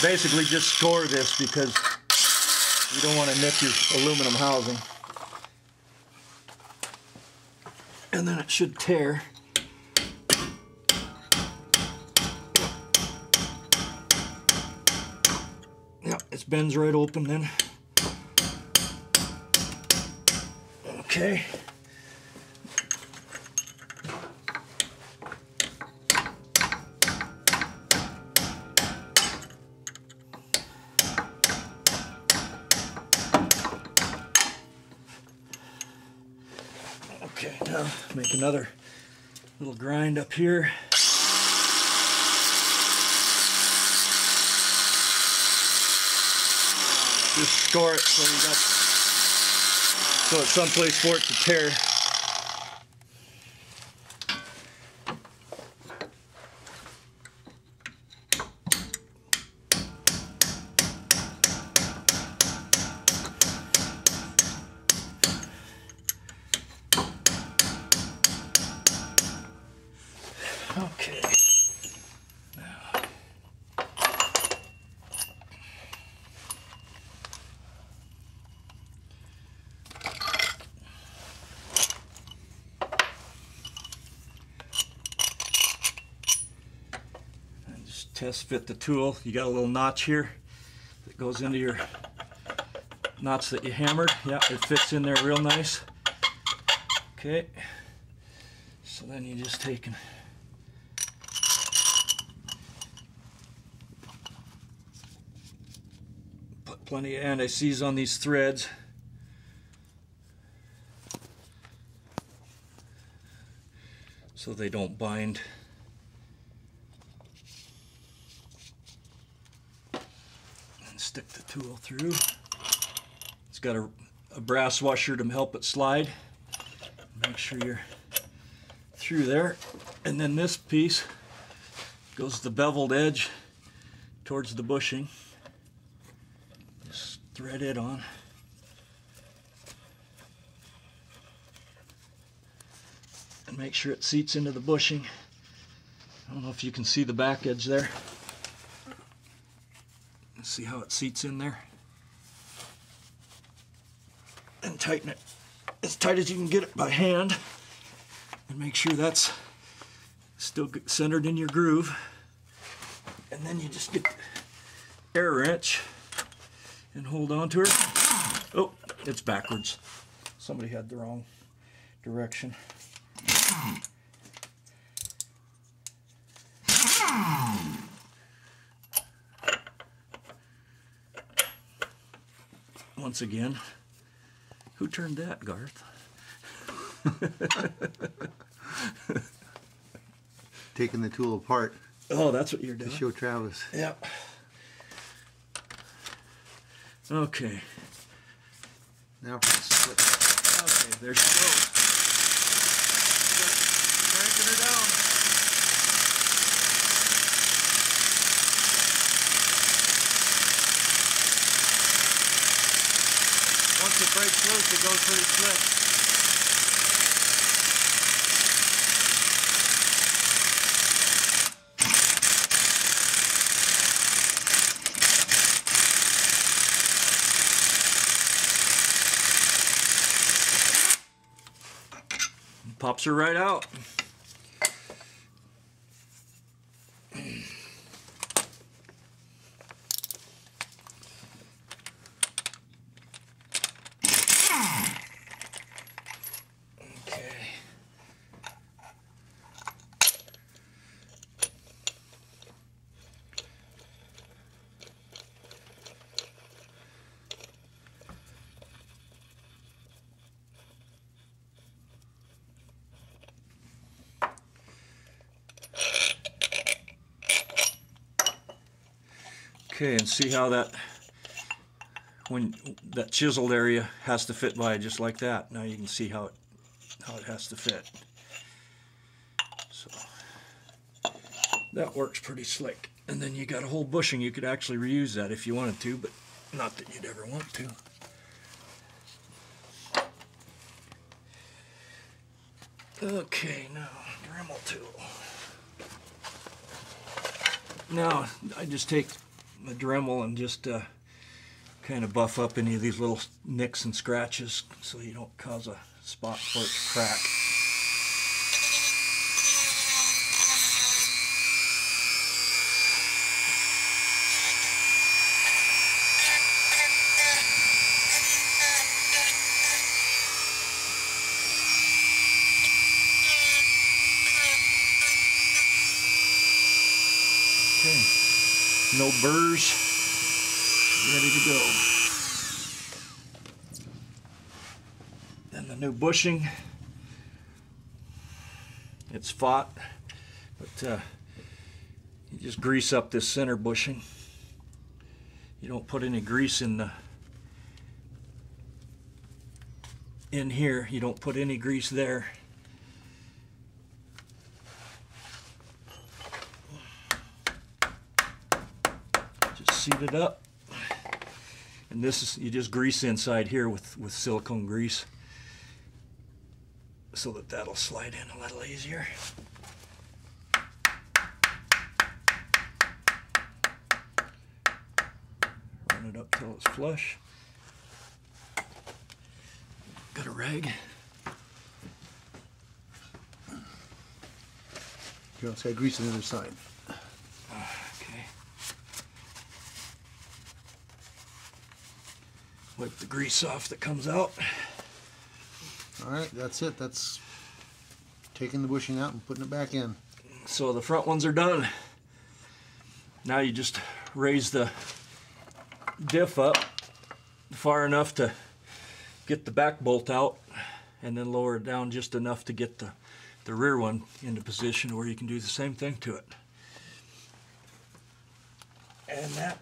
basically just score this because you don't want to nip your aluminum housing. And then it should tear. Yep, it bends right open then. Okay. Okay, now make another little grind up here. Just score it so it's someplace for it to tear. Okay. Test fit the tool. You got a little notch here that goes into your knots that you hammered. Yeah, it fits in there real nice. Okay, so then you just take and put plenty of anti-seize on these threads. So they don't bind. Stick the tool through. It's got a brass washer to help it slide. Make sure you're through there. And then this piece goes the beveled edge towards the bushing. Just thread it on. And make sure it seats into the bushing. I don't know if you can see the back edge there. See how it seats in there, and tighten it as tight as you can get it by hand, and make sure that's still centered in your groove. And then you just get the air wrench and hold on to her. Oh, it's backwards. Somebody had the wrong direction. Once again, who turned that, Garth? Taking the tool apart. Oh, that's what you're doing. To show Travis. Yep. Okay. Now for the split. Okay, there she goes. Cranking her down. Once it breaks loose, it goes pretty slick. Pops her right out. Okay, and see how that, when that chiseled area has to fit by just like that. Now you can see how it has to fit. So that works pretty slick. And then you got a whole bushing. You could actually reuse that if you wanted to, but not that you'd ever want to. Okay, now Dremel tool. Now I just take the Dremel and just kind of buff up any of these little nicks and scratches so you don't cause a spot for it to crack. Okay, no burrs, ready to go. Then the new bushing, it's Pfadt, but you just grease up this center bushing. You don't put any grease in here. You don't put any grease there. Seat it up, and this is, you just grease inside here with silicone grease so that that'll slide in a little easier. Run it up till it's flush. Got a rag. You also got grease on the other side. Wipe the grease off that comes out. All right, that's it. That's taking the bushing out and putting it back in. So the front ones are done. Now you just raise the diff up far enough to get the back bolt out, and then lower it down just enough to get the rear one into position where you can do the same thing to it. And that